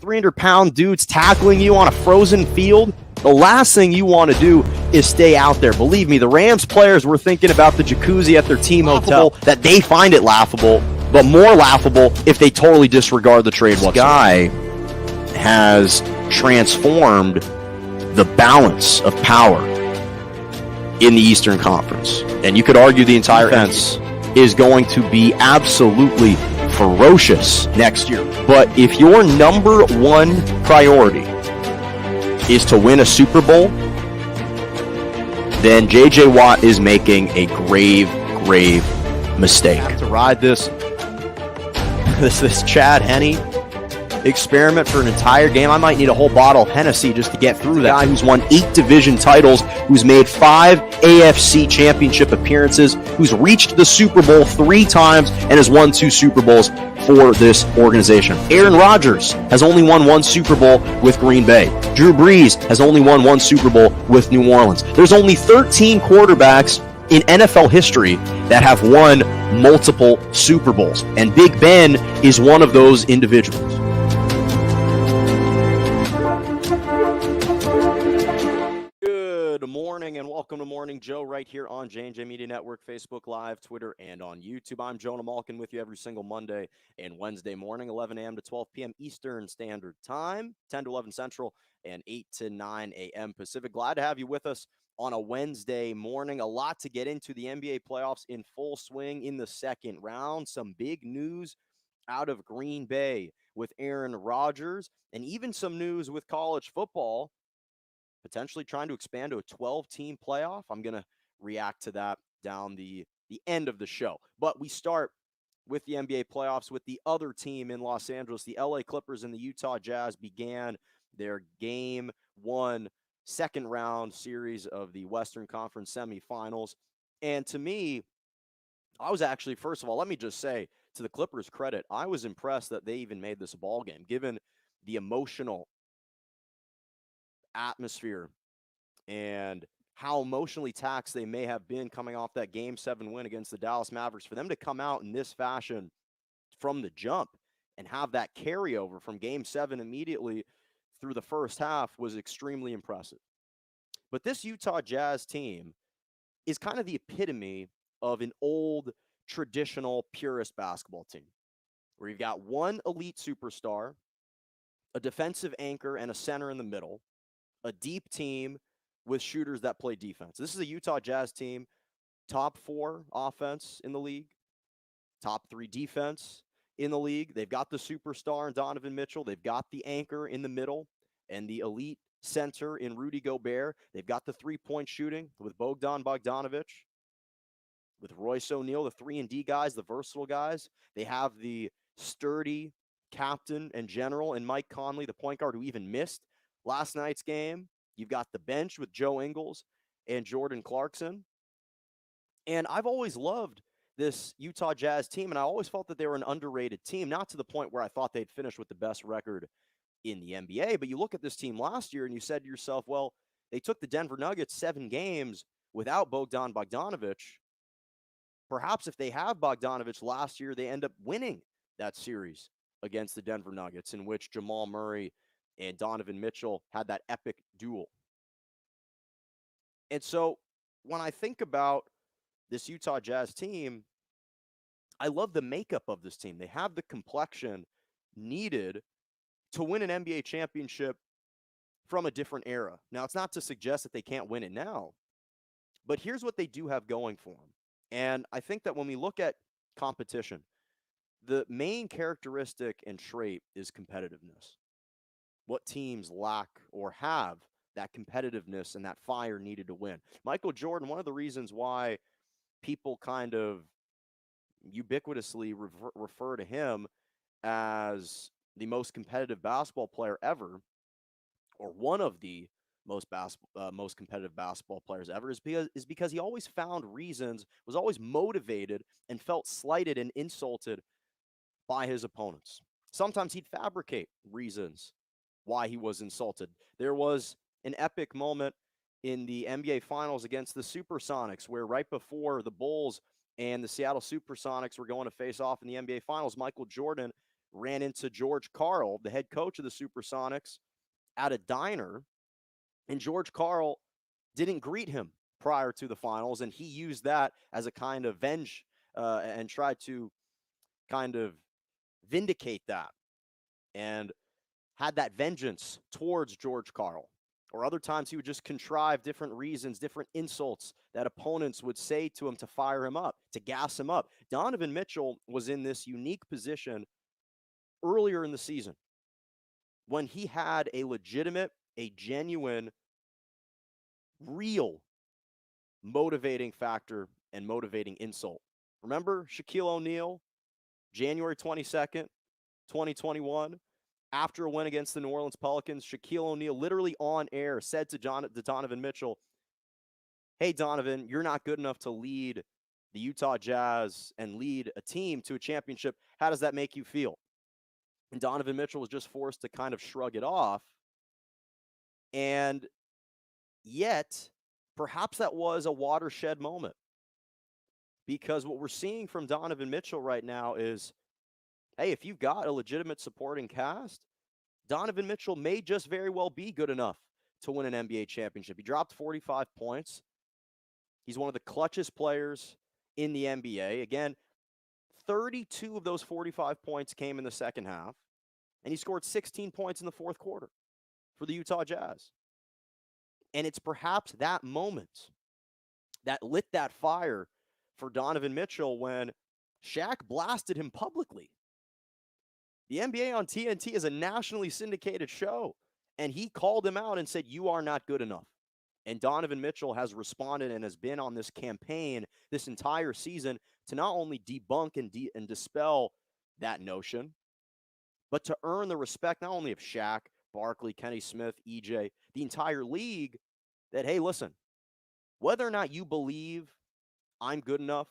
300-pound dudes tackling you on a frozen field, the last thing you want to do is stay out there. Believe me, the Rams players were thinking about the jacuzzi at their team hotel, that they find it laughable, but more laughable if they totally disregard the trade whatsoever. This guy has transformed the balance of power in the Eastern Conference. And you could argue the entire defense is going to be absolutely ferocious next year. But if your number one priority is to win a Super Bowl, then J.J. Watt is making a grave mistake. To ride this Chad Henne experiment for an entire game, I might need a whole bottle of Hennessy just to get through that. Guy who's won 8 division titles, who's made 5 AFC championship appearances, who's reached the Super Bowl 3 times and has won 2 Super Bowls for this organization. Aaron Rodgers has only won 1 Super Bowl with Green Bay. Drew Brees has only won 1 Super Bowl with New Orleans. There's only 13 quarterbacks in NFL history that have won multiple Super Bowls, and Big Ben is one of those individuals. Good morning and welcome to Morning Joe right here on J&J Media Network, Facebook Live, Twitter, and on YouTube. I'm Jonah Malkin with you every single Monday and Wednesday morning, 11 a.m. to 12 p.m. Eastern Standard Time, 10 to 11 Central, and 8 to 9 a.m. Pacific. Glad to have you with us on a Wednesday morning. A lot to get into. The NBA playoffs in full swing in the second round. Some big news out of Green Bay with Aaron Rodgers, and even some news with college football potentially trying to expand to a 12-team playoff. I'm going to react to that down the end of the show. But we start with the NBA playoffs with the other team in Los Angeles. The LA Clippers and the Utah Jazz began their Game 1 second round series of the Western Conference semifinals. And to me, I was actually, first of all, let me just say, to the Clippers' credit, I was impressed that they even made this a ball game, given the emotional atmosphere and how emotionally taxed they may have been coming off that Game 7 win against the Dallas Mavericks. For them to come out in this fashion from the jump and have that carryover from Game 7 immediately through the first half was extremely impressive. But this Utah Jazz team is kind of the epitome of an old, traditional, purist basketball team, where you've got one elite superstar, a defensive anchor, and a center in the middle, a deep team with shooters that play defense. This is a Utah Jazz team, top 4 offense in the league, top 3 defense in the league. They've got the superstar in Donovan Mitchell. They've got the anchor in the middle and the elite center in Rudy Gobert. They've got the three-point shooting with Bogdan Bogdanovic, with Royce O'Neal, the 3-and-D guys, the versatile guys. They have the sturdy captain and general in Mike Conley, the point guard who even missed last night's game. You've got the bench with Joe Ingles and Jordan Clarkson. And I've always loved this Utah Jazz team, and I always felt that they were an underrated team, not to the point where I thought they'd finish with the best record in the NBA. But you look at this team last year and you said to yourself, well, they took the Denver Nuggets 7 games without Bogdan Bogdanovic. Perhaps if they have Bogdanovic last year, they end up winning that series against the Denver Nuggets, in which Jamal Murray and Donovan Mitchell had that epic duel. And so when I think about this Utah Jazz team, I love the makeup of this team. They have the complexion needed to win an NBA championship from a different era. Now, it's not to suggest that they can't win it now, but here's what they do have going for them. And I think that when we look at competition, the main characteristic and trait is competitiveness. What teams lack or have that competitiveness and that fire needed to win. Michael Jordan, one of the reasons why people kind of ubiquitously refer to him as the most competitive basketball player ever, or one of the most competitive basketball players ever, is because he always found reasons, was always motivated, and felt slighted and insulted by his opponents. Sometimes he'd fabricate reasons why he was insulted. There was an epic moment in the NBA Finals against the Supersonics, where right before the Bulls and the Seattle Supersonics were going to face off in the NBA Finals, Michael Jordan ran into George Karl, the head coach of the Supersonics, at a diner, and George Karl didn't greet him prior to the finals, and he used that as a kind of and tried to kind of vindicate that and had that vengeance towards George Karl. Or other times he would just contrive different reasons, different insults that opponents would say to him to fire him up, to gas him up. Donovan Mitchell was in this unique position earlier in the season when he had a legitimate, a genuine, real motivating factor and motivating insult. Remember Shaquille O'Neal, January 22nd, 2021, after a win against the New Orleans Pelicans, Shaquille O'Neal literally on air said to Donovan Mitchell, "Hey, Donovan, you're not good enough to lead the Utah Jazz and lead a team to a championship. How does that make you feel?" And Donovan Mitchell was just forced to kind of shrug it off. And yet, perhaps that was a watershed moment. Because what we're seeing from Donovan Mitchell right now is, hey, if you've got a legitimate supporting cast, Donovan Mitchell may just very well be good enough to win an NBA championship. He dropped 45 points. He's one of the clutchest players in the NBA. Again, 32 of those 45 points came in the second half, and he scored 16 points in the fourth quarter for the Utah Jazz. And it's perhaps that moment that lit that fire for Donovan Mitchell when Shaq blasted him publicly. The NBA on TNT is a nationally syndicated show, and he called him out and said, "You are not good enough." And Donovan Mitchell has responded and has been on this campaign this entire season to not only debunk and dispel that notion, but to earn the respect not only of Shaq, Barkley, Kenny Smith, EJ, the entire league, that, hey, listen, whether or not you believe I'm good enough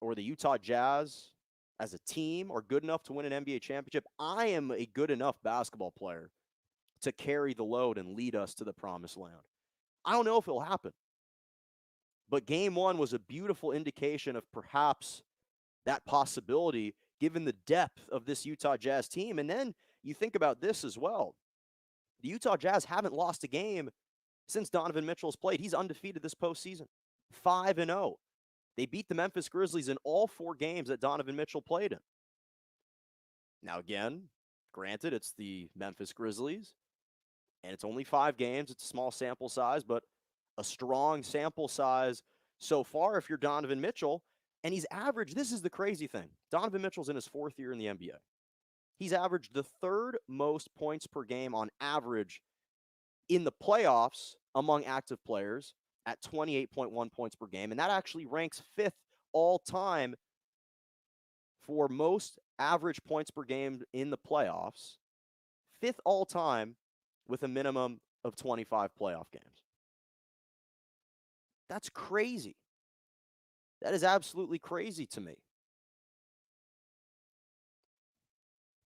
or the Utah Jazz as a team are good enough to win an NBA championship, I am a good enough basketball player to carry the load and lead us to the promised land. I don't know if it'll happen, but game one was a beautiful indication of perhaps that possibility given the depth of this Utah Jazz team. And then you think about this as well. The Utah Jazz haven't lost a game since Donovan Mitchell's played. He's undefeated this postseason, 5-0. They beat the Memphis Grizzlies in all 4 games that Donovan Mitchell played in. Now, again, granted, it's the Memphis Grizzlies, and it's only 5 games. It's a small sample size, but a strong sample size so far if you're Donovan Mitchell. And he's averaged, this is the crazy thing, Donovan Mitchell's in his 4th year in the NBA. He's averaged the 3rd most points per game on average in the playoffs among active players at 28.1 points per game. And that actually ranks 5th all time for most average points per game in the playoffs. 5th all time with a minimum of 25 playoff games. That's crazy. That is absolutely crazy to me.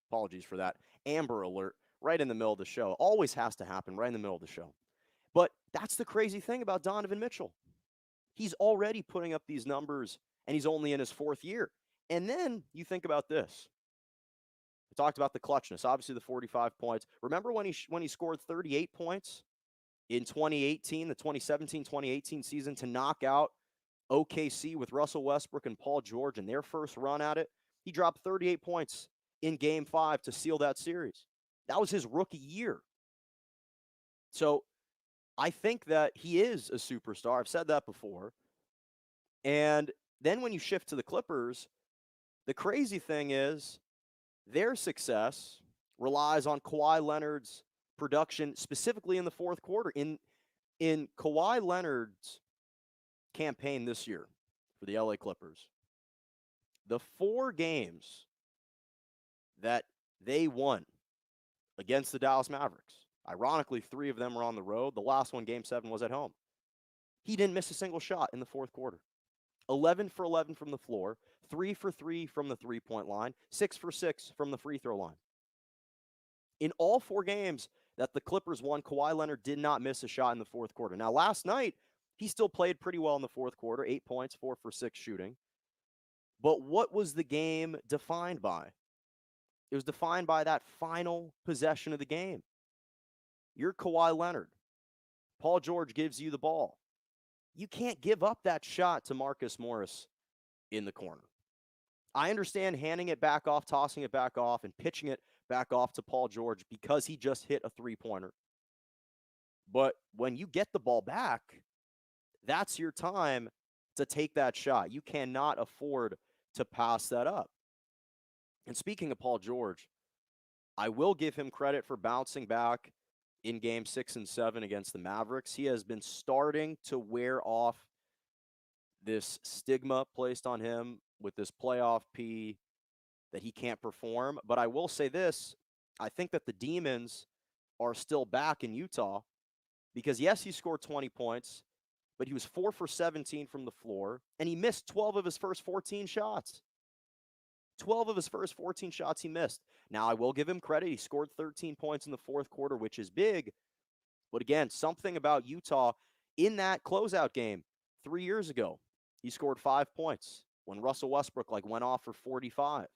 Apologies for that. Amber alert right in the middle of the show. Always has to happen right in the middle of the show. But that's the crazy thing about Donovan Mitchell. He's already putting up these numbers, and he's only in his 4th year. And then you think about this. We talked about the clutchness, obviously the 45 points. Remember when he scored 38 points in 2018, the 2017-2018 season, to knock out OKC with Russell Westbrook and Paul George in their first run at it? He dropped 38 points in Game 5 to seal that series. That was his rookie year. So I think that he is a superstar. I've said that before. And then when you shift to the Clippers, the crazy thing is their success relies on Kawhi Leonard's production, specifically in the 4th quarter. In Kawhi Leonard's campaign this year for the LA Clippers, the 4 games that they won against the Dallas Mavericks, ironically, 3 of them were on the road. The last one, Game 7, was at home. He didn't miss a single shot in the 4th quarter. 11 for 11 from the floor, 3 for 3 from the three-point line, 6 for 6 from the free throw line. In all 4 games that the Clippers won, Kawhi Leonard did not miss a shot in the 4th quarter. Now, last night, he still played pretty well in the 4th quarter, 8 points, 4 for 6 shooting. But what was the game defined by? It was defined by that final possession of the game. You're Kawhi Leonard. Paul George gives you the ball. You can't give up that shot to Marcus Morris in the corner. I understand handing it back off, tossing it back off, and pitching it back off to Paul George because he just hit a three-pointer. But when you get the ball back, that's your time to take that shot. You cannot afford to pass that up. And speaking of Paul George, I will give him credit for bouncing back in game 6 and 7 against the Mavericks. He has been starting to wear off this stigma placed on him with this playoff P that he can't perform. But I will say this, I think that the Demons are still back in Utah because, yes, he scored 20 points, but he was 4 for 17 from the floor, and he missed 12 of his first 14 shots. 12 of his first 14 shots he missed. Now, I will give him credit. He scored 13 points in the fourth quarter, which is big. But again, something about Utah in that closeout game 3 years ago, he scored 5 points when Russell Westbrook went off for 45.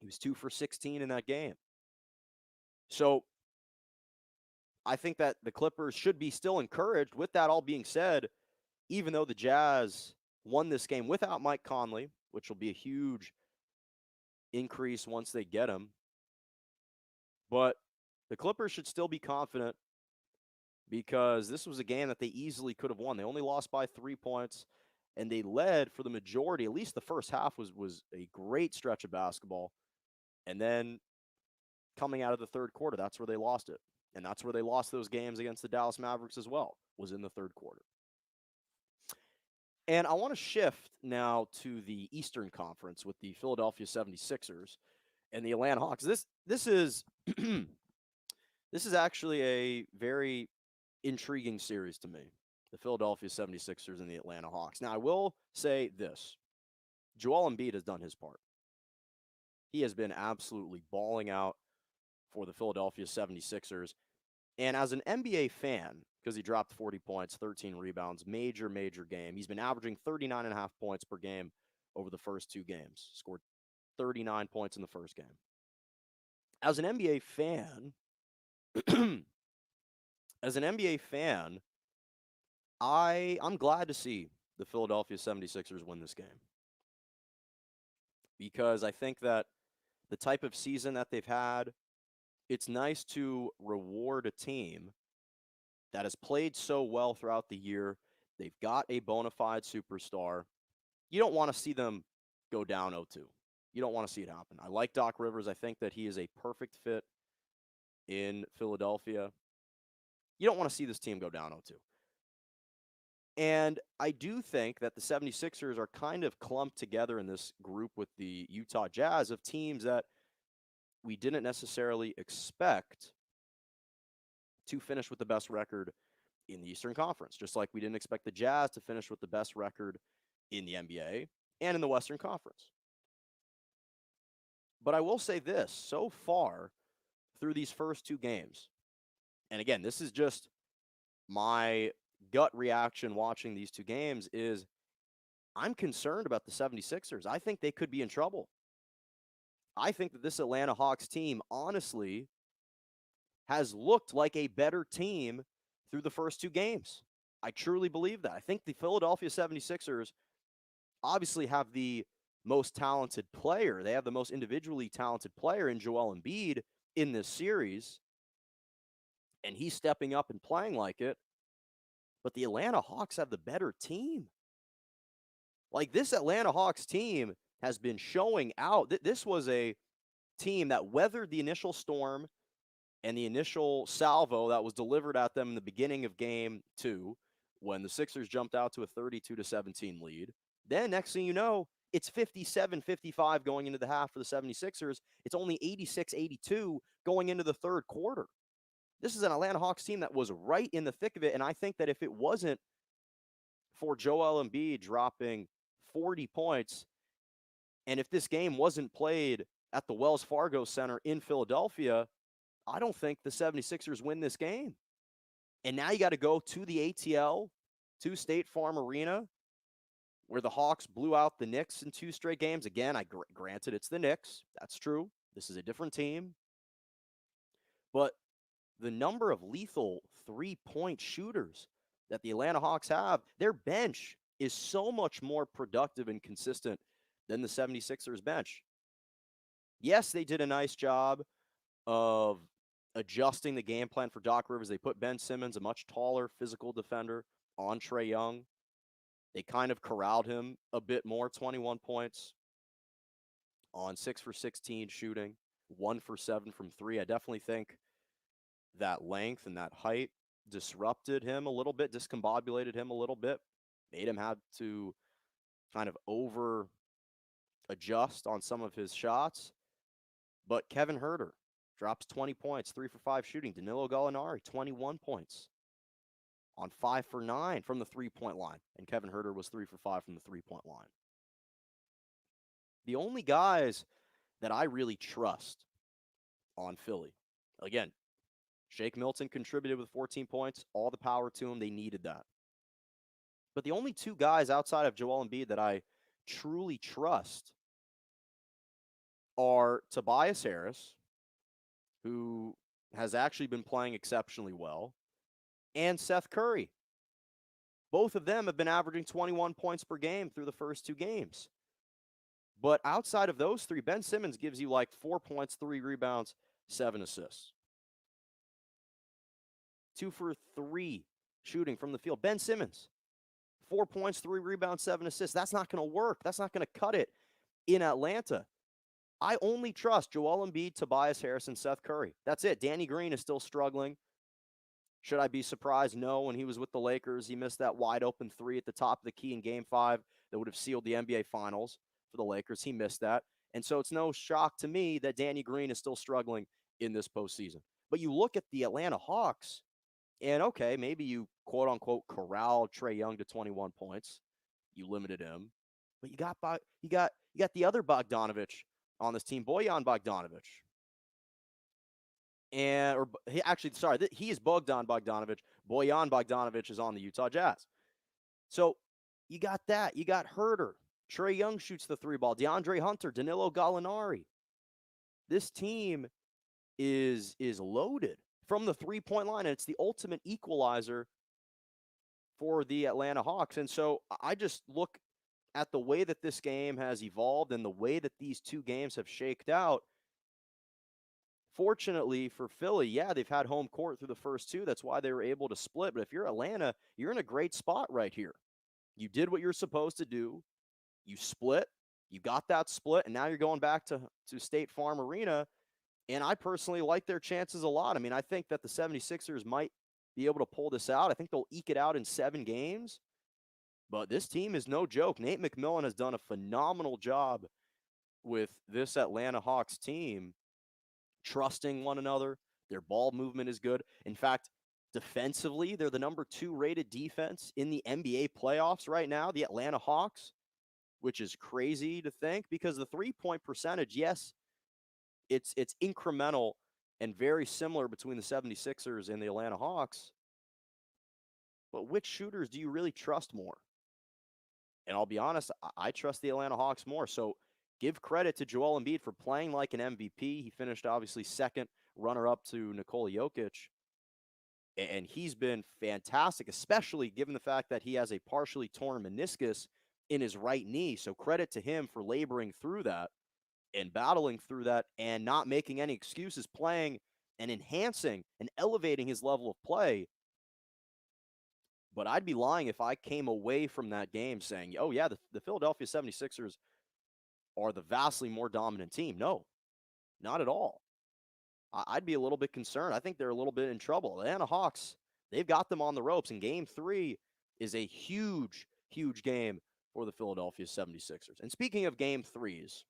He was 2 for 16 in that game. So I think that the Clippers should be still encouraged. With that all being said, even though the Jazz won this game without Mike Conley, which will be a huge increase once they get him, but the Clippers should still be confident because this was a game that they easily could have won. They only lost by 3 points, and they led for the majority. At least the first half was a great stretch of basketball. And then coming out of the third quarter, that's where they lost it. And that's where they lost those games against the Dallas Mavericks as well, was in the third quarter. And I want to shift now to the Eastern Conference with the Philadelphia 76ers and the Atlanta Hawks. This is this is actually a very intriguing series to me, the Philadelphia 76ers and the Atlanta Hawks. Now, I will say this. Joel Embiid has done his part. He has been absolutely balling out for the Philadelphia 76ers. And as an NBA fan, because he dropped 40 points, 13 rebounds, major game. He's been averaging 39.5 points per game over the first 2 games. Scored 39 points in the first game. As an NBA fan, I'm glad to see the Philadelphia 76ers win this game. Because I think that the type of season that they've had, it's nice to reward a team that has played so well throughout the year. They've got a bona fide superstar. You don't want to see them go down 0-2. You don't want to see it happen. I like Doc Rivers. I think that he is a perfect fit in Philadelphia. You don't want to see this team go down 0-2. And I do think that the 76ers are kind of clumped together in this group with the Utah Jazz of teams that we didn't necessarily expect to finish with the best record in the Eastern Conference, just like we didn't expect the Jazz to finish with the best record in the NBA and in the Western Conference. But I will say this, so far through these first 2 games, and again, this is just my gut reaction watching these 2 games, is I'm concerned about the 76ers. I think they could be in trouble. I think that this Atlanta Hawks team, honestly, has looked like a better team through the first 2 games. I truly believe that. I think the Philadelphia 76ers obviously have the most talented player. They have the most individually talented player in Joel Embiid in this series, and he's stepping up and playing like it. But the Atlanta Hawks have the better team. This Atlanta Hawks team has been showing out. This was a team that weathered the initial storm and the initial salvo that was delivered at them in the beginning of game 2 when the Sixers jumped out to a 32-17 lead. Then next thing you know, it's 57-55 going into the half for the 76ers. It's only 86-82 going into the third quarter. This is an Atlanta Hawks team that was right in the thick of it, and I think that if it wasn't for Joel Embiid dropping 40 points, and if this game wasn't played at the Wells Fargo Center in Philadelphia, I don't think the 76ers win this game. And now you got to go to the ATL, to State Farm Arena, where the Hawks blew out the Knicks in 2 straight games. Again, granted it's the Knicks. That's true. This is a different team, but the number of lethal three-point shooters that the Atlanta Hawks have, their bench is so much more productive and consistent than the 76ers bench. Yes, they did a nice job of adjusting the game plan for Doc Rivers. They put Ben Simmons, a much taller physical defender, on Trae Young. They kind of corralled him a bit more, 21 points on 6 for 16 shooting, 1 for 7 from 3. I definitely think that length and that height disrupted him a little bit, discombobulated him a little bit, made him have to kind of over adjust on some of his shots. But Kevin Huerter drops 20 points, 3 for 5 shooting. Danilo Gallinari, 21 points on 5 for 9 from the three-point line. And Kevin Huerter was 3 for 5 from the three-point line. The only guys that I really trust on Philly, again, Shake Milton contributed with 14 points. All the power to him. They needed that. But the only two guys outside of Joel Embiid that I truly trust are Tobias Harris, who has actually been playing exceptionally well, and Seth Curry. Both of them have been averaging 21 points per game through the first two games. But outside of those three, Ben Simmons gives you like 4 points, 3 rebounds, 7 assists. 2 for 3 shooting from the field. Ben Simmons, 4 points, 3 rebounds, 7 assists. That's not going to work. That's not going to cut it in Atlanta. I only trust Joel Embiid, Tobias Harris, and Seth Curry. That's it. Danny Green is still struggling. Should I be surprised? No. When he was with the Lakers, he missed that wide open 3 at the top of the key in Game 5 that would have sealed the NBA Finals for the Lakers. He missed that. And so it's no shock to me that Danny Green is still struggling in this postseason. But you look at the Atlanta Hawks, and okay, maybe you quote-unquote corralled Trae Young to 21 points. You limited him. But you got the other Bogdanovich on this team, Bojan Bogdanovich. He is Bogdan Bogdanovich. Bojan Bogdanovich is on the Utah Jazz. So you got that. You got Huerter. Trae Young shoots the 3 ball. DeAndre Hunter, Danilo Gallinari. This team is loaded from the 3-point line, and it's the ultimate equalizer for the Atlanta Hawks. And so I just look at the way that this game has evolved and the way that these two games have shaked out. Fortunately for Philly, yeah, they've had home court through the first two. That's why they were able to split. But if you're Atlanta, you're in a great spot right here. You did what you're supposed to do. You split. You got that split, and now you're going back to State Farm Arena. And I personally like their chances a lot. I mean, I think that the 76ers might be able to pull this out. I think they'll eke it out in 7 games. But this team is no joke. Nate McMillan has done a phenomenal job with this Atlanta Hawks team, trusting one another. Their ball movement is good. In fact, defensively, they're the number 2 rated defense in the NBA playoffs right now, the Atlanta Hawks, which is crazy to think because the 3-point percentage, yes, it's incremental and very similar between the 76ers and the Atlanta Hawks. But which shooters do you really trust more? And I'll be honest, I trust the Atlanta Hawks more. So give credit to Joel Embiid for playing like an MVP. He finished, obviously, second runner-up to Nikola Jokic. And he's been fantastic, especially given the fact that he has a partially torn meniscus in his right knee. So credit to him for laboring through that and battling through that and not making any excuses, playing and enhancing and elevating his level of play. But I'd be lying if I came away from that game saying, oh, yeah, the Philadelphia 76ers are the vastly more dominant team. No, not at all. I'd be a little bit concerned. I think they're a little bit in trouble. The Atlanta Hawks, they've got them on the ropes, and Game 3 is a huge, huge game for the Philadelphia 76ers. And speaking of Game 3s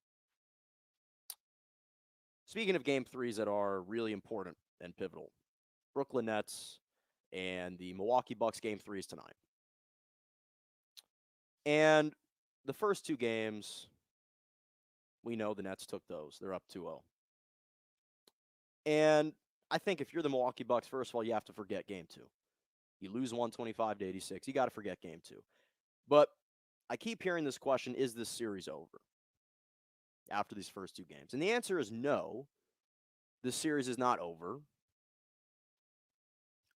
that are really important and pivotal, Brooklyn Nets and the Milwaukee Bucks Game 3s tonight. And the first two games, we know the Nets took those. They're up 2-0. And I think if you're the Milwaukee Bucks, first of all, you have to forget Game 2. You lose 125-86. You got to forget Game 2. But I keep hearing this question, is this series over? after these first two games? And the answer is no. This series is not over.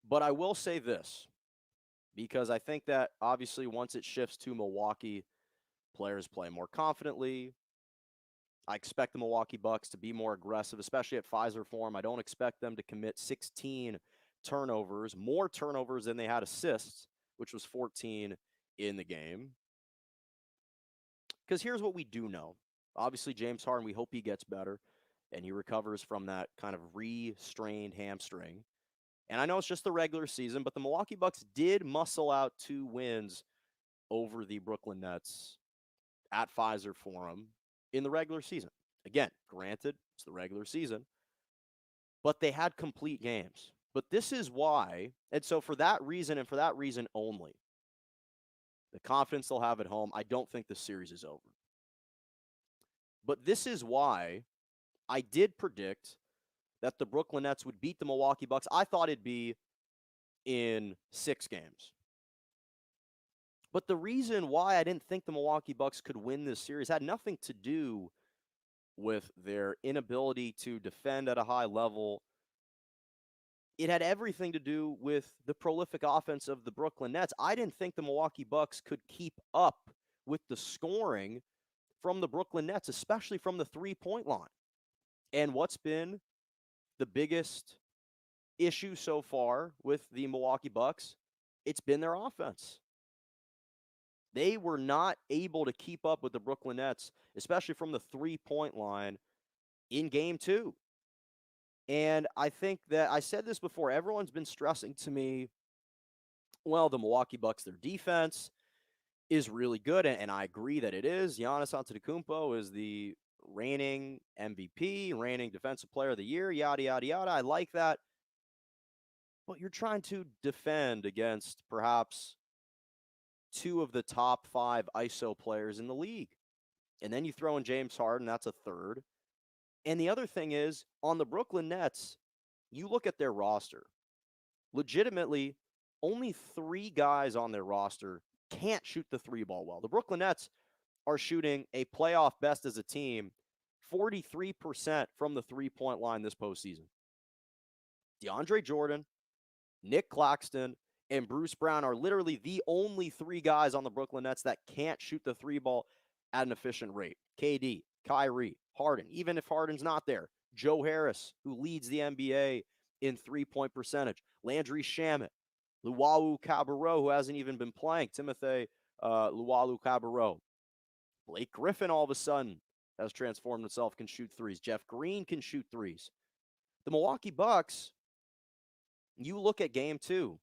But I will say this, because I think that obviously once it shifts to Milwaukee, players play more confidently. I expect the Milwaukee Bucks to be more aggressive, especially at Pfizer Forum. I don't expect them to commit 16 turnovers, more turnovers than they had assists, which was 14 in the game. Because here's what we do know. Obviously, James Harden, we hope he gets better and he recovers from that kind of re-strained hamstring. And I know it's just the regular season, but the Milwaukee Bucks did muscle out 2 wins over the Brooklyn Nets at Pfizer Forum in the regular season. Again, granted, it's the regular season, but they had complete games. But this is why, and so for that reason and for that reason only, the confidence they'll have at home, I don't think the series is over. But this is why I did predict that the Brooklyn Nets would beat the Milwaukee Bucks. I thought it'd be in 6 games. But the reason why I didn't think the Milwaukee Bucks could win this series had nothing to do with their inability to defend at a high level. It had everything to do with the prolific offense of the Brooklyn Nets. I didn't think the Milwaukee Bucks could keep up with the scoring from the Brooklyn Nets, especially from the three-point line. And what's been the biggest issue so far with the Milwaukee Bucks? It's been their offense. They were not able to keep up with the Brooklyn Nets, especially from the three-point line in Game 2. And I think that I said this before. Everyone's been stressing to me, well, the Milwaukee Bucks, their defense is really good, and I agree that it is. Giannis Antetokounmpo is the reigning MVP, reigning Defensive Player of the Year, yada, yada, yada. I like that. But you're trying to defend against perhaps 2 of the top 5 ISO players in the league. And then you throw in James Harden, that's a third. And the other thing is, on the Brooklyn Nets, you look at their roster. Legitimately, only 3 guys on their roster can't shoot the 3-ball well. The Brooklyn Nets are shooting a playoff best as a team, 43% from the 3-point line this postseason. DeAndre Jordan, Nick Claxton, and Bruce Brown are literally the only 3 guys on the Brooklyn Nets that can't shoot the 3-ball at an efficient rate. KD, Kyrie, Harden, even if Harden's not there. Joe Harris, who leads the NBA in 3-point percentage. Landry Shamet, Luwawu Cabarrot, who hasn't even been playing. Timothy Luwawu Cabarrot. Blake Griffin, all of a sudden, has transformed himself, can shoot threes. Jeff Green can shoot threes. The Milwaukee Bucks, you look at Game 2.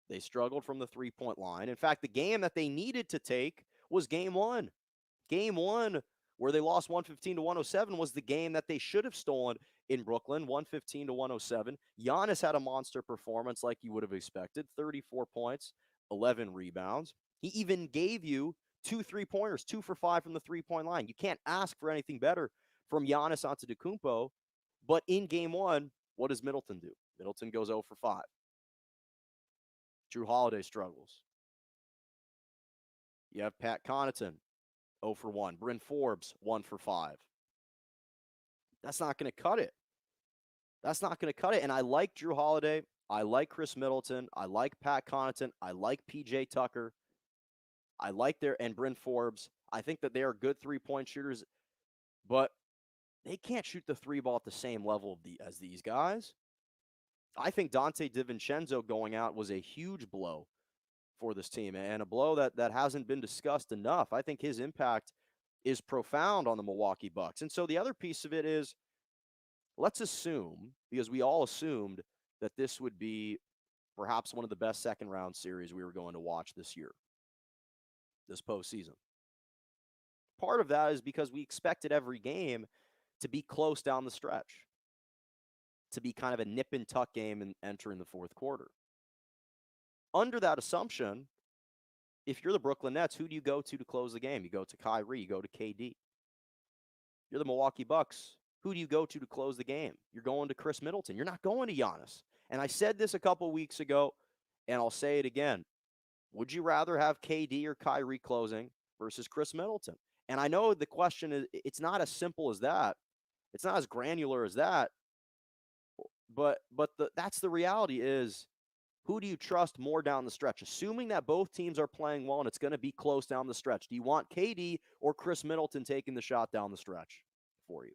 They struggled from the 3-point line. In fact, the game that they needed to take was Game 1. Game 1, where they lost 115-107, was the game that they should have stolen in Brooklyn, 115-107. Giannis had a monster performance like you would have expected, 34 points, 11 rebounds. He even gave you 2 3-pointers, 2 for 5 from the 3-point line. You can't ask for anything better from Giannis Antetokounmpo. But in Game 1, what does Middleton do? Middleton goes 0 for 5. Drew Holiday struggles. You have Pat Connaughton, 0 for 1. Bryn Forbes, 1 for 5. That's not going to cut it. That's not going to cut it. And I like Drew Holiday. I like Chris Middleton. I like Pat Connaughton. I like PJ Tucker. I like and Bryn Forbes. I think that they are good 3-point shooters, but they can't shoot the 3-ball at the same level as these guys. I think Dante DiVincenzo going out was a huge blow for this team, and a blow that hasn't been discussed enough. I think his impact is profound on the Milwaukee Bucks. And so the other piece of it is, let's assume, because we all assumed that this would be perhaps one of the best second-round series we were going to watch this year, this postseason. Part of that is because we expected every game to be close down the stretch, to be kind of a nip-and-tuck game and enter in the fourth quarter. Under that assumption, if you're the Brooklyn Nets, who do you go to close the game? You go to Kyrie, you go to KD. You're the Milwaukee Bucks. Who do you go to close the game? You're going to Chris Middleton. You're not going to Giannis. And I said this a couple weeks ago, and I'll say it again. Would you rather have KD or Kyrie closing versus Chris Middleton. And I know the question is, it's not as simple as that. It's not as granular as that. But that's the reality is, who do you trust more down the stretch? Assuming that both teams are playing well and it's going to be close down the stretch. Do you want KD or Chris Middleton taking the shot down the stretch for you?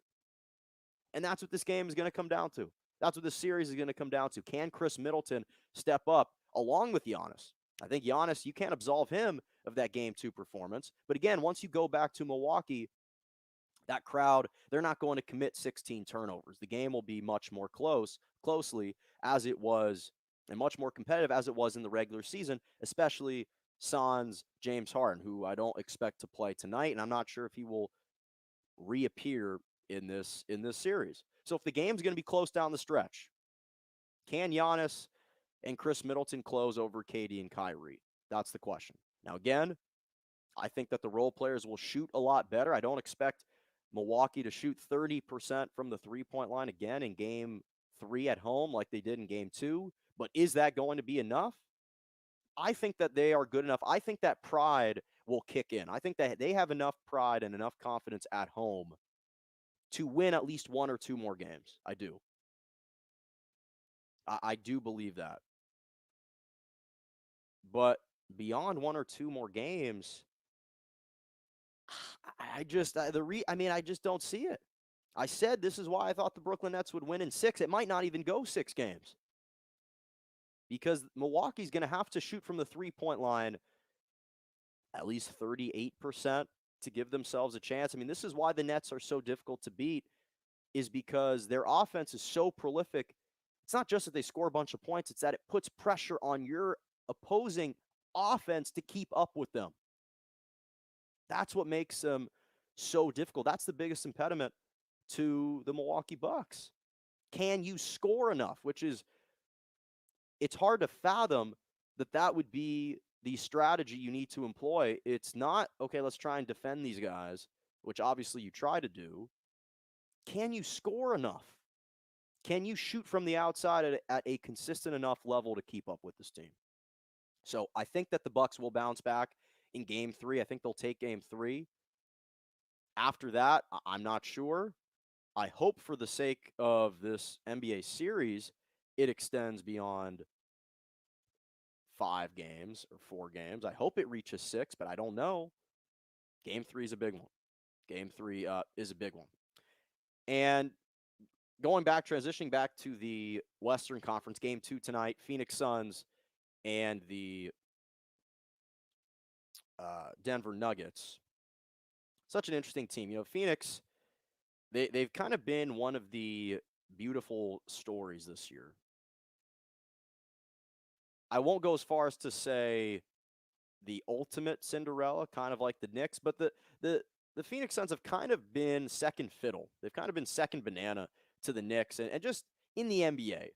And that's what this game is going to come down to. That's what this series is going to come down to. Can Chris Middleton step up along with Giannis? I think Giannis, you can't absolve him of that Game 2 performance. But again, once you go back to Milwaukee, that crowd, they're not going to commit 16 turnovers. The game will be much more closely as it was, and much more competitive as it was in the regular season, especially sans James Harden, who I don't expect to play tonight, and I'm not sure if he will reappear in this series. So if the game's going to be close down the stretch, can Giannis and Chris Middleton close over KD and Kyrie? That's the question. Now, again, I think that the role players will shoot a lot better. I don't expect Milwaukee to shoot 30% from the three-point line again in Game 3 at home like they did in Game 2. But is that going to be enough? I think that they are good enough. I think that pride will kick in. I think that they have enough pride and enough confidence at home to win at least one or two more games. I do. I do believe that. But beyond one or two more games, I just don't see it. I said this is why I thought the Brooklyn Nets would win in 6. It might not even go 6 games, because Milwaukee's going to have to shoot from the three-point line at least 38% to give themselves a chance. I mean, this is why the Nets are so difficult to beat, is because their offense is so prolific. It's not just that they score a bunch of points, it's that it puts pressure on your opposing offense to keep up with them. That's what makes them so difficult. That's the biggest impediment to the Milwaukee Bucks. Can you score enough? It's hard to fathom that would be the strategy you need to employ. It's not, okay, let's try and defend these guys, which obviously you try to do. Can you score enough? Can you shoot from the outside at a consistent enough level to keep up with this team? So I think that the Bucks will bounce back in Game 3. I think they'll take Game 3. After that, I'm not sure. I hope for the sake of this NBA series, it extends beyond 5 games or 4 games. I hope it reaches 6, but I don't know. Game 3 is a big one. Game 3 is a big one. And transitioning back to the Western Conference, Game 2 tonight, Phoenix Suns and the Denver Nuggets. Such an interesting team. You know, Phoenix, they've kind of been one of the beautiful stories this year. I won't go as far as to say the ultimate Cinderella, kind of like the Knicks, but the Phoenix Suns have kind of been second fiddle. They've kind of been second banana to the Knicks, and just in the NBA.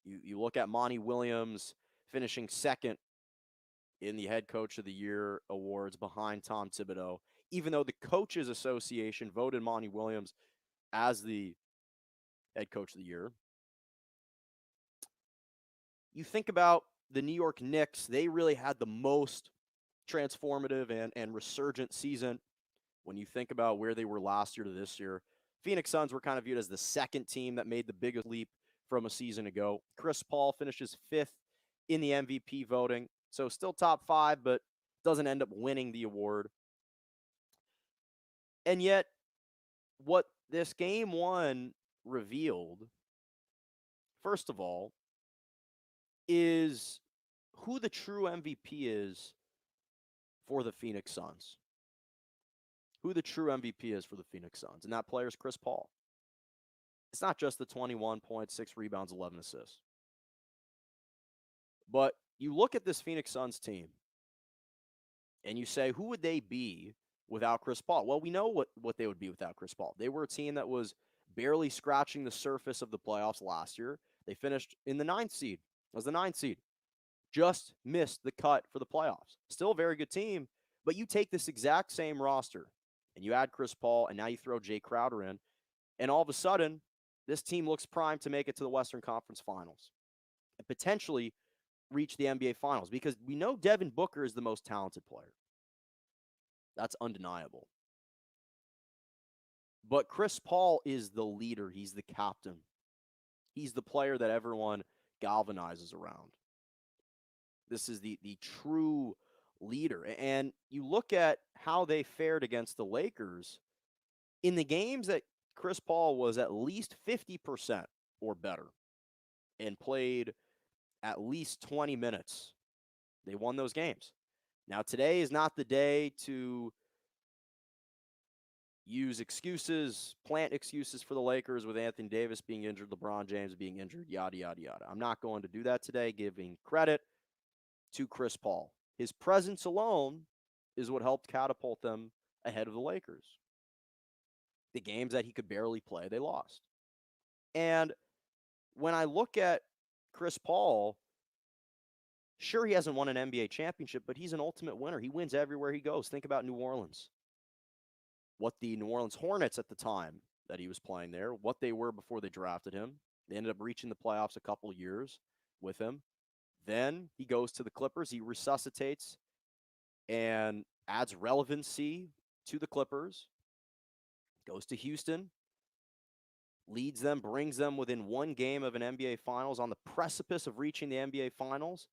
You look at Monty Williams finishing second in the Head Coach of the Year awards behind Tom Thibodeau, even though the Coaches Association voted Monty Williams as the Head Coach of the Year. You think about the New York Knicks, they really had the most transformative and resurgent season when you think about where they were last year to this year. Phoenix Suns were kind of viewed as the second team that made the biggest leap from a season ago. Chris Paul finishes 5th in the MVP voting, so still top 5, but doesn't end up winning the award. And yet, what this Game 1 revealed, first of all, is who the true MVP is for the Phoenix Suns. Who the true MVP is for the Phoenix Suns. And that player is Chris Paul. It's not just the 21 points, 6 rebounds, 11 assists. But you look at this Phoenix Suns team and you say, who would they be without Chris Paul? Well, we know what they would be without Chris Paul. They were a team that was barely scratching the surface of the playoffs last year. They finished in the 9th seed. As the 9th seed. Just missed the cut for the playoffs. Still a very good team, but you take this exact same roster and you add Chris Paul, and now you throw Jay Crowder in, and all of a sudden, this team looks primed to make it to the Western Conference Finals and potentially reach the NBA Finals, because we know Devin Booker is the most talented player. That's undeniable. But Chris Paul is the leader. He's the captain. He's the player that everyone galvanizes around. This is the true leader. And you look at how they fared against the Lakers in the games that Chris Paul was at least 50% or better and played at least 20 minutes. They won those games. Now, today is not the day to use excuses, plant excuses for the Lakers with Anthony Davis being injured, LeBron James being injured, yada, yada, yada. I'm not going to do that today, giving credit to Chris Paul. His presence alone is what helped catapult them ahead of the Lakers. The games that he could barely play, they lost. And when I look at Chris Paul, sure, he hasn't won an NBA championship, but he's an ultimate winner. He wins everywhere he goes. Think about New Orleans. What the New Orleans Hornets at the time that he was playing there, what they were before they drafted him. They ended up reaching the playoffs a couple years with him. Then he goes to the Clippers. He resuscitates and adds relevancy to the Clippers. Goes to Houston, leads them, brings them within one game of an NBA Finals, on the precipice of reaching the NBA Finals.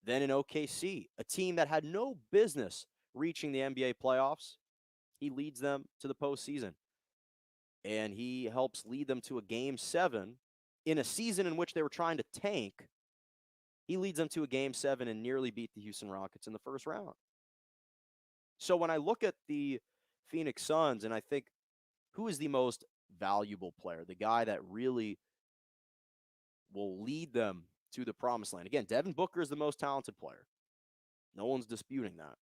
Then in OKC, a team that had no business reaching the NBA playoffs, he leads them to the postseason. And he helps lead them to a Game 7 in a season in which they were trying to tank. He leads them to a Game 7 and nearly beat the Houston Rockets in the first round. So when I look at the Phoenix Suns and I think, who is the most valuable player, the guy that really will lead them to the promised land? Again, Devin Booker is the most talented player. No one's disputing that.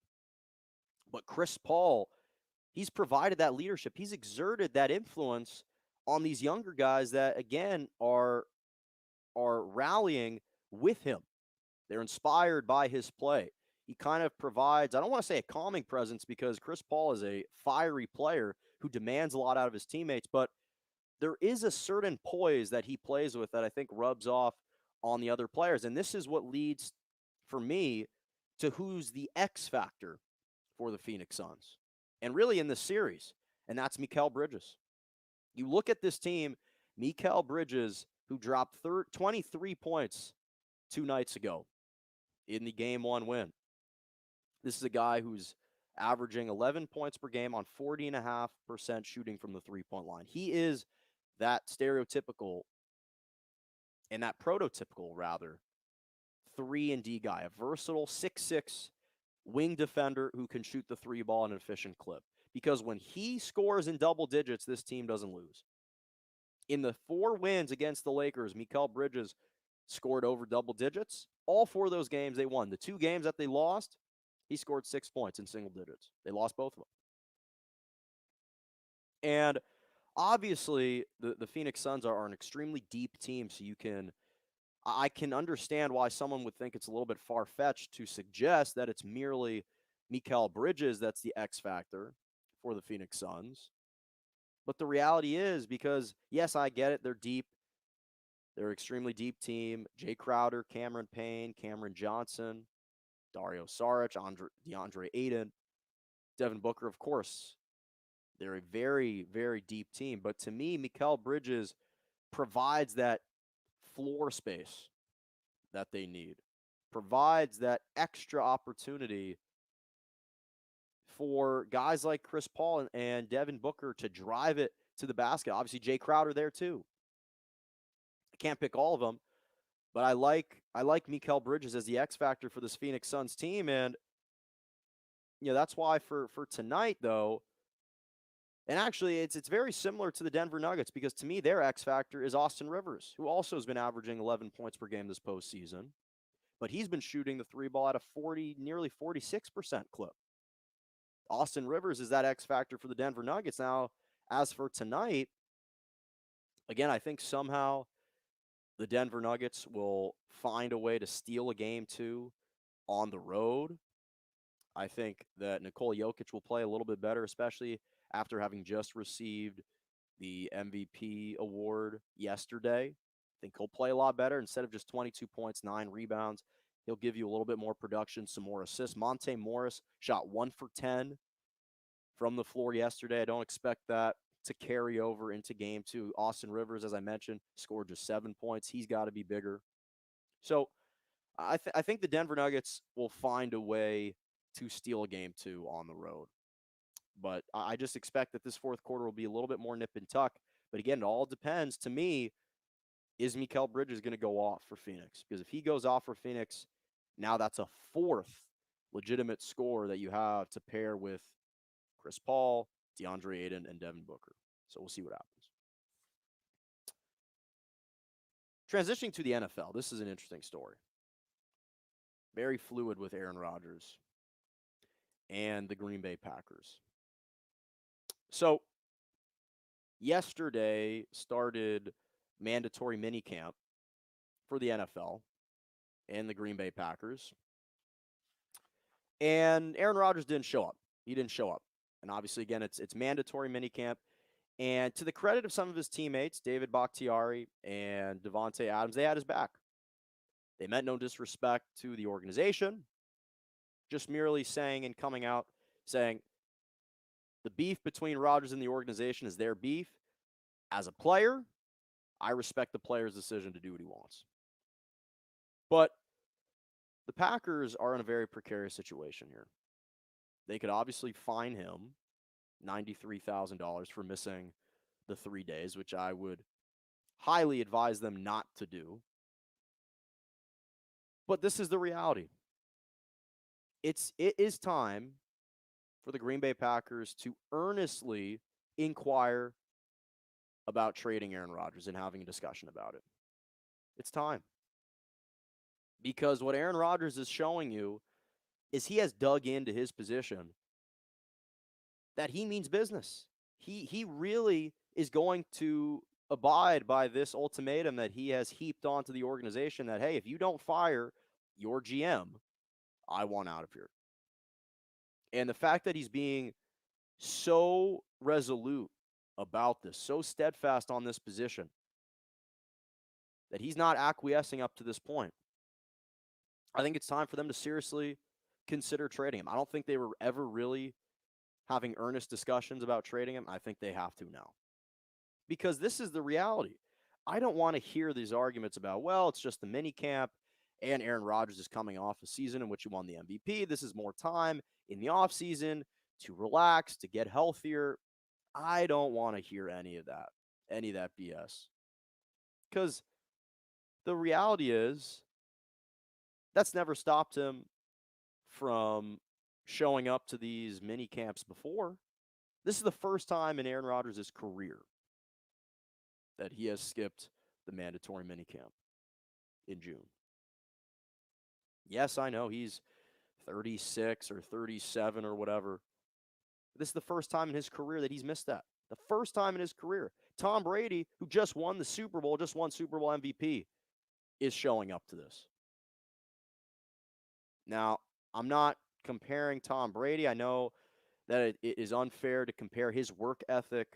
But Chris Paul, he's provided that leadership. He's exerted that influence on these younger guys that, again, are rallying with him. They're inspired by his play. He kind of provides, I don't want to say a calming presence, because Chris Paul is a fiery player who demands a lot out of his teammates, but there is a certain poise that he plays with that I think rubs off on the other players. And this is what leads, for me, to who's the X factor for the Phoenix Suns, and really in this series, and that's Mikal Bridges. You look at this team, Mikal Bridges, who dropped 23 points 2 nights ago in the Game 1 win. This is a guy who's averaging 11 points per game on 40.5% shooting from the three-point line. He is that stereotypical, and that prototypical, rather, 3-and-D guy, a versatile 6'6" wing defender who can shoot the three ball in an efficient clip. Because when he scores in double digits, this team doesn't lose. In the 4 wins against the Lakers, Mikal Bridges scored over double digits. All 4 of those games they won. The 2 games that they lost, he scored 6 points in single digits. They lost both of them. And obviously, the Phoenix Suns are an extremely deep team, so I can understand why someone would think it's a little bit far-fetched to suggest that it's merely Mikal Bridges that's the X factor for the Phoenix Suns. But the reality is, because, yes, I get it, they're deep. They're an extremely deep team. Jay Crowder, Cameron Payne, Cameron Johnson, Dario Saric, DeAndre Ayton, Devin Booker, of course. They're a very, very deep team. But to me, Mikal Bridges provides that floor space that they need, provides that extra opportunity for guys like Chris Paul and Devin Booker to drive it to the basket. Obviously, Jay Crowder there too. I can't pick all of them, but I like Mikal Bridges as the X factor for this Phoenix Suns team. And that's why for tonight, though, and actually it's very similar to the Denver Nuggets, because to me their X factor is Austin Rivers, who also has been averaging 11 points per game this postseason, but he's been shooting the three ball at a nearly 46% clip. Austin Rivers is that X factor for the Denver Nuggets. Now, as for tonight, again, I think somehow the Denver Nuggets will find a way to steal a game 2 on the road. I think that Nikola Jokic will play a little bit better, especially after having just received the MVP award yesterday. I think he'll play a lot better. Instead of just 22 points, 9 rebounds, he'll give you a little bit more production, some more assists. Monte Morris shot 1 for 10 from the floor yesterday. I don't expect that to carry over into game two. Austin Rivers, as I mentioned, scored just 7 points. He's got to be bigger. So I think the Denver Nuggets will find a way to steal game two on the road. But I just expect that this fourth quarter will be a little bit more nip and tuck. But again, it all depends. To me, is Mikal Bridges going to go off for Phoenix? Because if he goes off for Phoenix, now that's a fourth legitimate score that you have to pair with Chris Paul, DeAndre Ayton, and Devin Booker. So we'll see what happens. Transitioning to the NFL, this is an interesting story. Very fluid with Aaron Rodgers and the Green Bay Packers. So yesterday started mandatory minicamp for the NFL and the Green Bay Packers. And Aaron Rodgers didn't show up. He didn't show up. And obviously, again, it's mandatory minicamp. And to the credit of some of his teammates, David Bakhtiari and Devontae Adams, they had his back. They meant no disrespect to the organization, just merely saying and coming out saying the beef between Rodgers and the organization is their beef. As a player, I respect the player's decision to do what he wants. But the Packers are in a very precarious situation here. They could obviously fine him $93,000 for missing the 3 days, which I would highly advise them not to do. But this is the reality. It is time for the Green Bay Packers to earnestly inquire about trading Aaron Rodgers and having a discussion about it. It's time. Because what Aaron Rodgers is showing you is he has dug into his position that he means business. He really is going to abide by this ultimatum that he has heaped onto the organization that, hey, if you don't fire your GM, I want out of here. And the fact that he's being so resolute about this, so steadfast on this position, that he's not acquiescing up to this point, I think it's time for them to seriously consider trading him. I don't think they were ever really having earnest discussions about trading him. I think they have to now. Because this is the reality. I don't want to hear these arguments about, well, it's just the mini camp and Aaron Rodgers is coming off a season in which he won the MVP. This is more time in the offseason to relax, to get healthier. I don't want to hear any of that BS. Because the reality is that's never stopped him from showing up to these mini camps before. This is the first time in Aaron Rodgers' career that he has skipped the mandatory minicamp in June. Yes, I know he's 36 or 37 or whatever. This is the first time in his career that he's missed that. The first time in his career. Tom Brady, who just won the Super Bowl, just won Super Bowl MVP, is showing up to this. Now, I'm not comparing Tom Brady. I know that it is unfair to compare his work ethic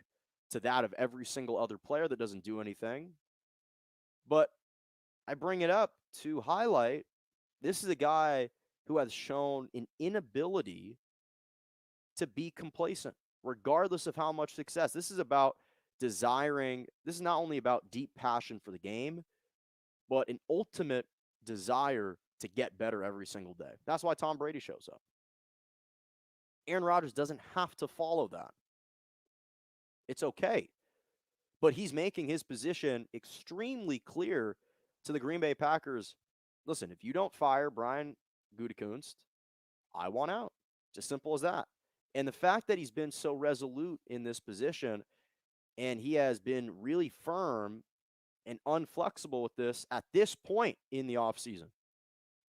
to that of every single other player that doesn't do anything. But I bring it up to highlight this is a guy who has shown an inability to be complacent, regardless of how much success. This is about desiring, this is not only about deep passion for the game, but an ultimate desire to get better every single day. That's why Tom Brady shows up. Aaron Rodgers doesn't have to follow that. It's okay. But he's making his position extremely clear to the Green Bay Packers. Listen, if you don't fire Brian Gutekunst, I want out. It's as simple as that. And the fact that he's been so resolute in this position and he has been really firm and unflexible with this at this point in the offseason.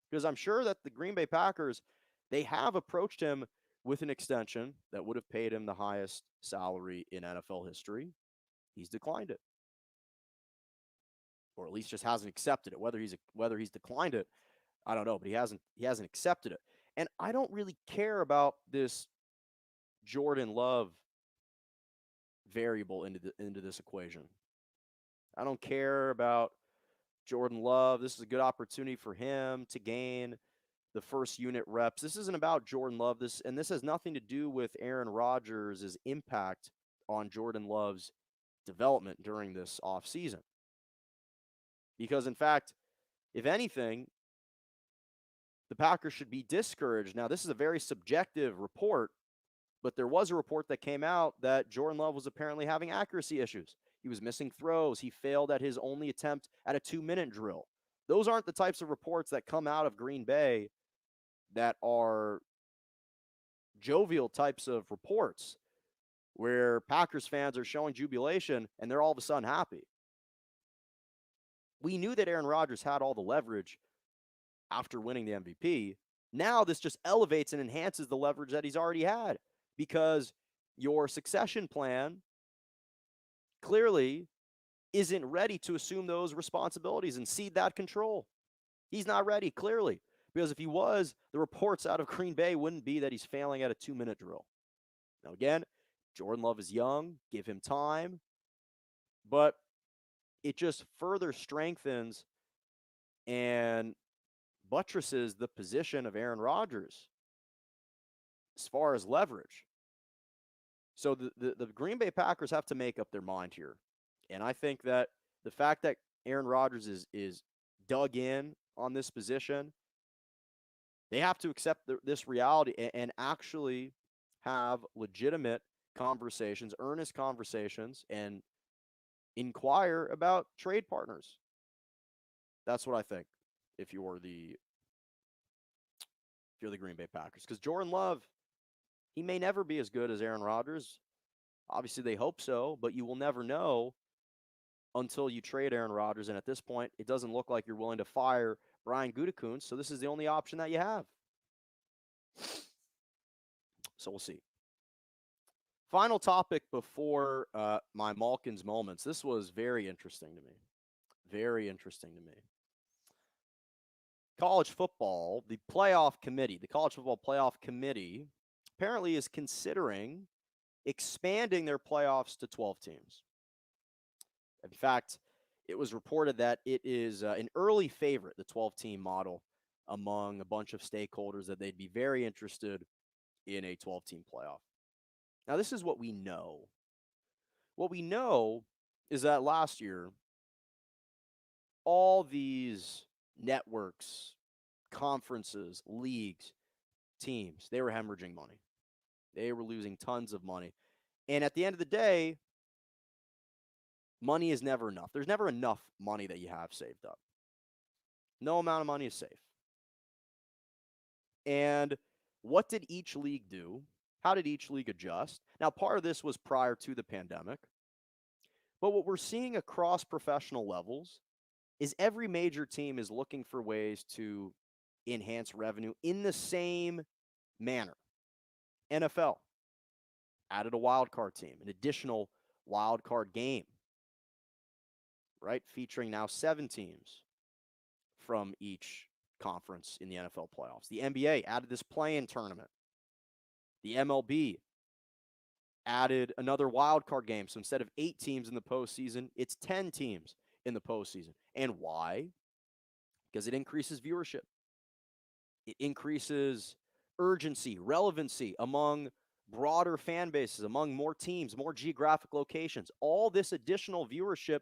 Because I'm sure that the Green Bay Packers, they have approached him with an extension that would have paid him the highest salary in NFL history. He's declined it. Or at least just hasn't accepted it. Whether he's declined it, I don't know, but he hasn't accepted it. And I don't really care about this Jordan Love variable into this equation. I don't care about Jordan Love. This is a good opportunity for him to gain the first unit reps. This isn't about Jordan Love. This has nothing to do with Aaron Rodgers' impact on Jordan Love's development during this offseason. Because, in fact, if anything, the Packers should be discouraged. Now, this is a very subjective report, but there was a report that came out that Jordan Love was apparently having accuracy issues. He was missing throws. He failed at his only attempt at a 2-minute drill. Those aren't the types of reports that come out of Green Bay that are jovial types of reports where Packers fans are showing jubilation and they're all of a sudden happy. We knew that Aaron Rodgers had all the leverage after winning the MVP. Now this just elevates and enhances the leverage that he's already had, because your succession plan clearly isn't ready to assume those responsibilities and cede that control. He's not ready, clearly, because if he was, the reports out of Green Bay wouldn't be that he's failing at a 2-minute drill. Now, again, Jordan Love is young, give him time, but it just further strengthens and buttresses the position of Aaron Rodgers as far as leverage. So the Green Bay Packers have to make up their mind here. And I think that the fact that Aaron Rodgers is dug in on this position, they have to accept this reality and actually have legitimate conversations, earnest conversations, and inquire about trade partners. That's what I think if you're the Green Bay Packers. Because Jordan Love, he may never be as good as Aaron Rodgers. Obviously, they hope so, but you will never know until you trade Aaron Rodgers. And at this point, it doesn't look like you're willing to fire Brian Gutekunst, so this is the only option that you have. So we'll see. Final topic before my Malkin's moments. This was very interesting to me. Very interesting to me. College football, the College Football Playoff Committee, apparently is considering expanding their playoffs to 12 teams. In fact, it was reported that it is an early favorite, the 12-team model, among a bunch of stakeholders, that they'd be very interested in a 12-team playoff. Now, this is what we know. What we know is that last year, all these networks, conferences, leagues, teams, they were hemorrhaging money. They were losing tons of money. And at the end of the day, money is never enough. There's never enough money that you have saved up. No amount of money is safe. And what did each league do? How did each league adjust? Now, part of this was prior to the pandemic. But what we're seeing across professional levels is every major team is looking for ways to enhance revenue in the same manner. NFL added a wild card team, an additional wild card game, right? Featuring now 7 teams from each conference in the NFL playoffs. The NBA added this play-in tournament. The MLB added another wild card game. So instead of 8 teams in the postseason, it's 10 teams in the postseason. And why? Because it increases viewership. It increases urgency, relevancy among broader fan bases, among more teams, more geographic locations. All this additional viewership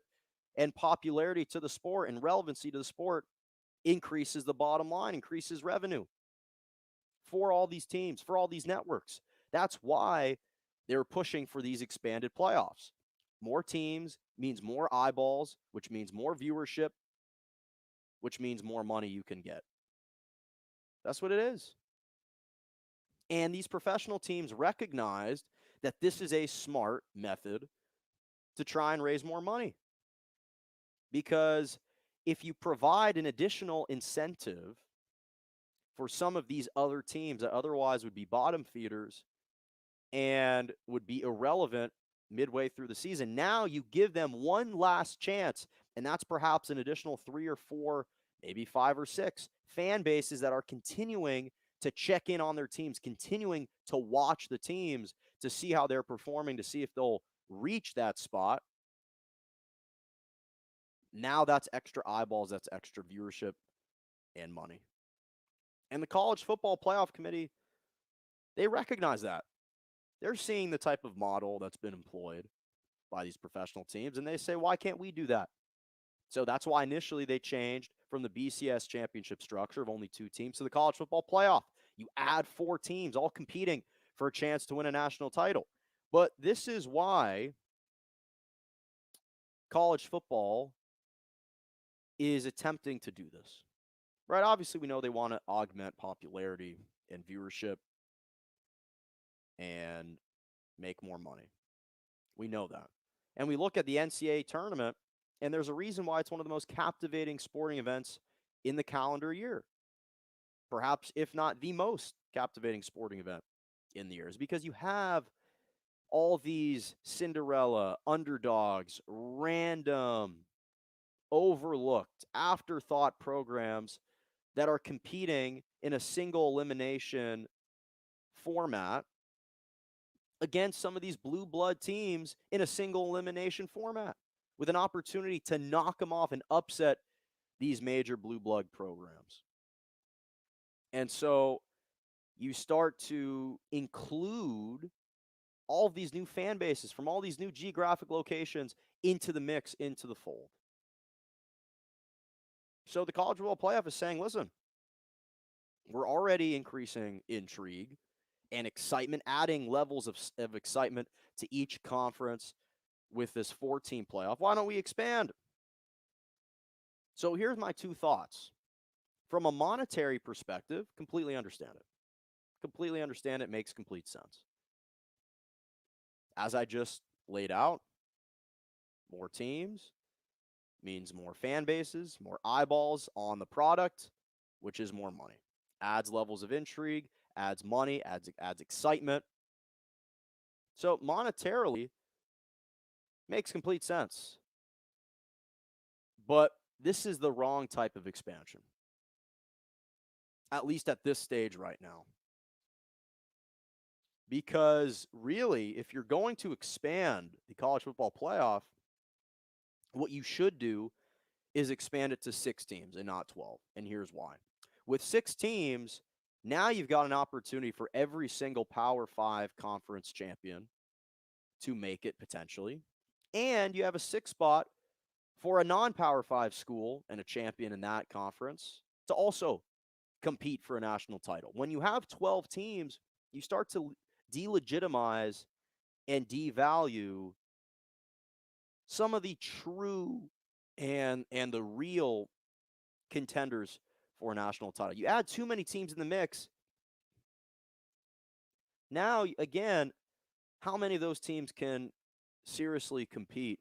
and popularity to the sport and relevancy to the sport increases the bottom line, increases revenue for all these teams, for all these networks. That's why they're pushing for these expanded playoffs. More teams means more eyeballs, which means more viewership, which means more money you can get. That's what it is. And these professional teams recognized that this is a smart method to try and raise more money. Because if you provide an additional incentive for some of these other teams that otherwise would be bottom feeders and would be irrelevant midway through the season, now you give them one last chance, and that's perhaps an additional 3 or 4, maybe 5 or 6 fan bases that are continuing to check in on their teams, continuing to watch the teams to see how they're performing, to see if they'll reach that spot. Now that's extra eyeballs, that's extra viewership and money. And the College Football Playoff Committee, they recognize that. They're seeing the type of model that's been employed by these professional teams, and they say, why can't we do that? So that's why initially they changed from the BCS championship structure of only 2 teams to the college football playoff. You add 4 teams all competing for a chance to win a national title. But this is why college football is attempting to do this. Right? Obviously, we know they want to augment popularity and viewership and make more money. We know that. And we look at the NCAA tournament, and there's a reason why it's one of the most captivating sporting events in the calendar year. Perhaps, if not the most captivating sporting event in the year, is because you have all these Cinderella, underdogs, random, overlooked, afterthought programs that are competing in a single elimination format against some of these blue blood teams in a single elimination format with an opportunity to knock them off and upset these major blue blood programs. And so you start to include all of these new fan bases from all these new geographic locations into the mix, into the fold. So the College Football Playoff is saying, listen, we're already increasing intrigue and excitement, adding levels of excitement to each conference with this 4-team playoff. Why don't we expand? So here's my 2 thoughts. From a monetary perspective, completely understand it. Completely understand it, makes complete sense. As I just laid out, more teams means more fan bases, more eyeballs on the product, which is more money. Adds levels of intrigue, adds money, adds excitement. So monetarily, makes complete sense. But this is the wrong type of expansion, at least at this stage right now. Because really, if you're going to expand the college football playoff, what you should do is expand it to 6 teams and not 12. And here's why. With 6 teams, now you've got an opportunity for every single Power 5 conference champion to make it potentially. And you have a 6th spot for a non-Power 5 school and a champion in that conference to also compete for a national title. When you have 12 teams, you start to delegitimize and devalue some of the true and the real contenders for a national title. You add too many teams in the mix. Now, again, how many of those teams can seriously compete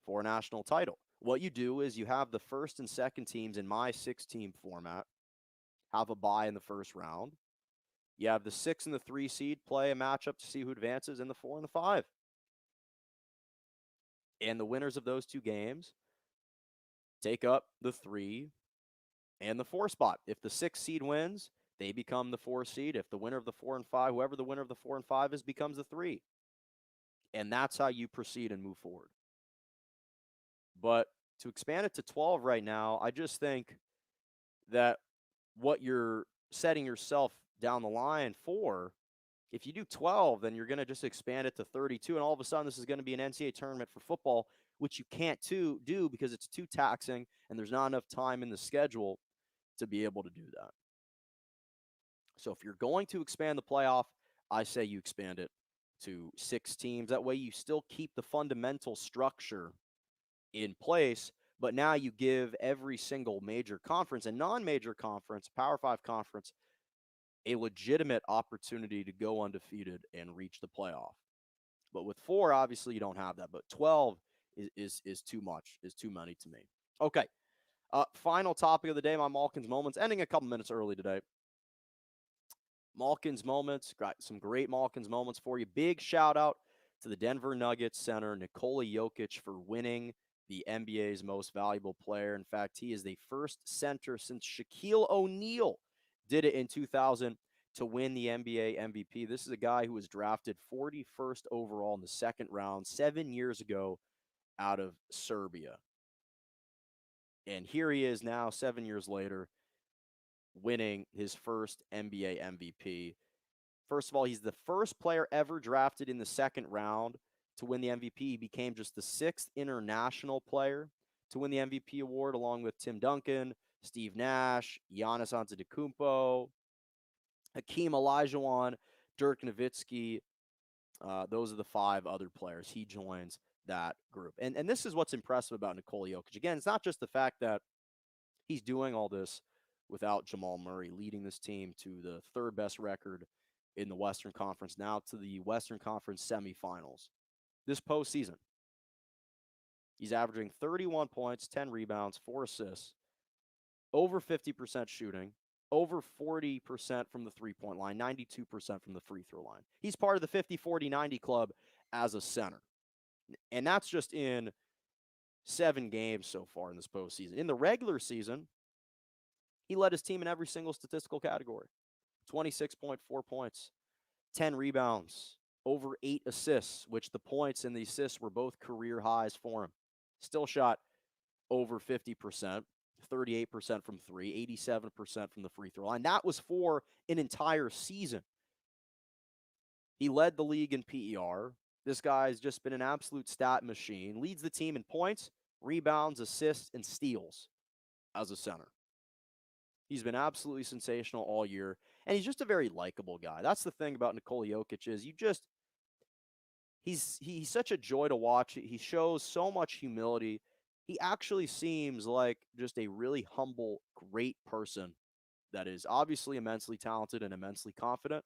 for a national title? What you do is you have the 1st and 2nd teams in my 6-team format have a bye in the 1st round. You have the 6 and the 3 seed play a matchup to see who advances in the 4 and the 5. And the winners of those 2 games take up the 3 and the 4 spot. If the 6 seed wins, they become the 4 seed. If the winner of the 4 and 5, whoever the winner of the 4 and 5 is, becomes the 3. And that's how you proceed and move forward. But to expand it to 12 right now, I just think that what you're setting yourself down the line for, if you do 12, then you're going to just expand it to 32. And all of a sudden, this is going to be an NCAA tournament for football, which you can't do because it's too taxing and there's not enough time in the schedule to be able to do that. So if you're going to expand the playoff, I say you expand it to 6 teams. That way you still keep the fundamental structure in place, but now you give every single major conference and non-major conference, Power 5 conference, a legitimate opportunity to go undefeated and reach the playoff. But with 4, obviously you don't have that. But 12 is too much, is too many to me. Okay. Final topic of the day, my Malkin's Moments, ending a couple minutes early today. Malkin's Moments, got some great Malkin's Moments for you. Big shout out to the Denver Nuggets center, Nikola Jokic, for winning the NBA's most valuable player. In fact, he is the first center since Shaquille O'Neal did it in 2000 to win the NBA MVP. This is a guy who was drafted 41st overall in the 2nd round 7 years ago out of Serbia. And here he is now 7 years later winning his first NBA MVP. First of all, he's the first player ever drafted in the second round to win the MVP. He became just the sixth international player to win the MVP award, along with Tim Duncan, Steve Nash, Giannis Antetokounmpo, Hakeem Olajuwon, Dirk Nowitzki. Those are the five other players. He joins that group. And this is what's impressive about Nikola Jokic. Again, it's not just the fact that he's doing all this without Jamal Murray, leading this team to the third best record in the Western Conference, now to the Western Conference semifinals. This postseason, he's averaging 31 points, 10 rebounds, 4 assists, over 50% shooting, over 40% from the three-point line, 92% from the free throw line. He's part of the 50-40-90 club as a center. And that's just in 7 games so far in this postseason. In the regular season, he led his team in every single statistical category. 26.4 points, 10 rebounds, over 8 assists, which the points and the assists were both career highs for him. Still shot over 50%, 38% from three, 87% from the free throw line. That was for an entire season. He led the league in PER. This guy's just been an absolute stat machine. Leads the team in points, rebounds, assists, and steals as a center. He's been absolutely sensational all year, and he's just a very likable guy. That's the thing about Nikola Jokic is he's such a joy to watch. He shows so much humility. He actually seems like just a really humble, great person that is obviously immensely talented and immensely confident.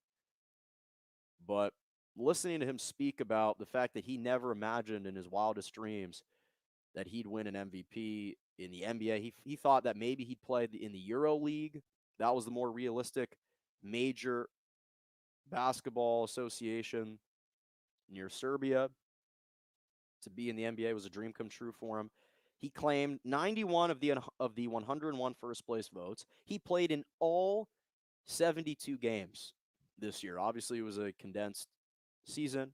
But listening to him speak about the fact that he never imagined in his wildest dreams that he'd win an MVP in the NBA. He thought that maybe he'd play in the Euro League. That was the more realistic major basketball association near Serbia. To be in the NBA was a dream come true for him. He claimed 91 of the 101 first place votes. He played in all 72 games this year. Obviously, it was a condensed season.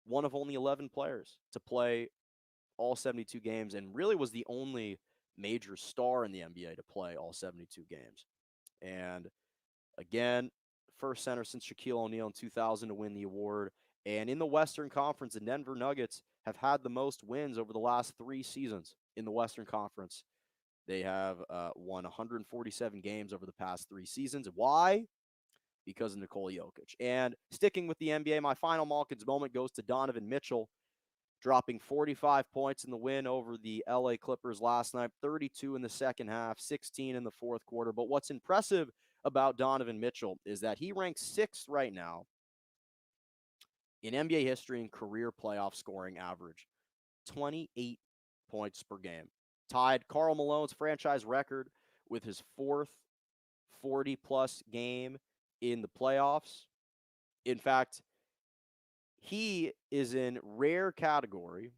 One of only 11 players to play all 72 games, and really was the only major star in the NBA to play all 72 games. And again, first center since Shaquille O'Neal in 2000 to win the award. And in the Western Conference, the Denver Nuggets have had the most wins over the last 3 seasons in the Western Conference. They have won 147 games over the past 3 seasons. Why? Because of Nikola Jokic. And sticking with the NBA, my final Malkins moment goes to Donovan Mitchell, dropping 45 points in the win over the LA Clippers last night, 32 in the second half, 16 in the fourth quarter. But what's impressive about Donovan Mitchell is that he ranks 6th right now in NBA history in career playoff scoring average, 28 points per game. Tied Karl Malone's franchise record with his 4th 40-plus game in the playoffs. In fact, he is in rare category,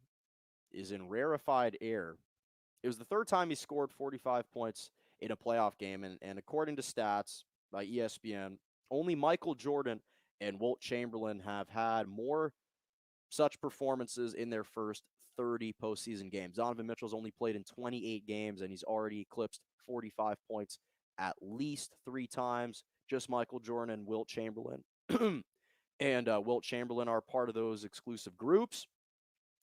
is in rarefied air. It was the 3rd time he scored 45 points in a playoff game, and according to stats by ESPN, only Michael Jordan and Wilt Chamberlain have had more such performances in their first 30 postseason games. Donovan Mitchell's only played in 28 games, and he's already eclipsed 45 points at least 3 times. Just Michael Jordan and Wilt Chamberlain. And Wilt Chamberlain are part of those exclusive groups.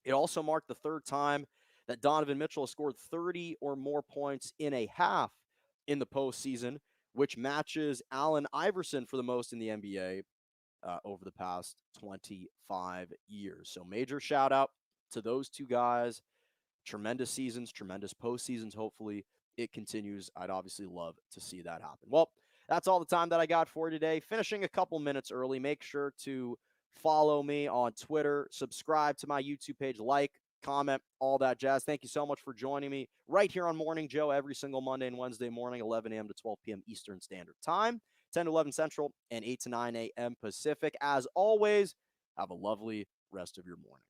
It also marked the 3rd time that Donovan Mitchell has scored 30 or more points in a half in the postseason, which matches Allen Iverson for the most in the NBA over the past 25 years. So major shout out to those 2 guys. Tremendous seasons, tremendous postseasons. Hopefully it continues. I'd obviously love to see that happen. Well, that's all the time that I got for today. Finishing a couple minutes early. Make sure to follow me on Twitter, subscribe to my YouTube page, like, comment, all that jazz. Thank you so much for joining me right here on Morning Joe every single Monday and Wednesday morning, 11 a.m. to 12 p.m. Eastern Standard Time, 10 to 11 Central, and 8 to 9 a.m. Pacific. As always, have a lovely rest of your morning.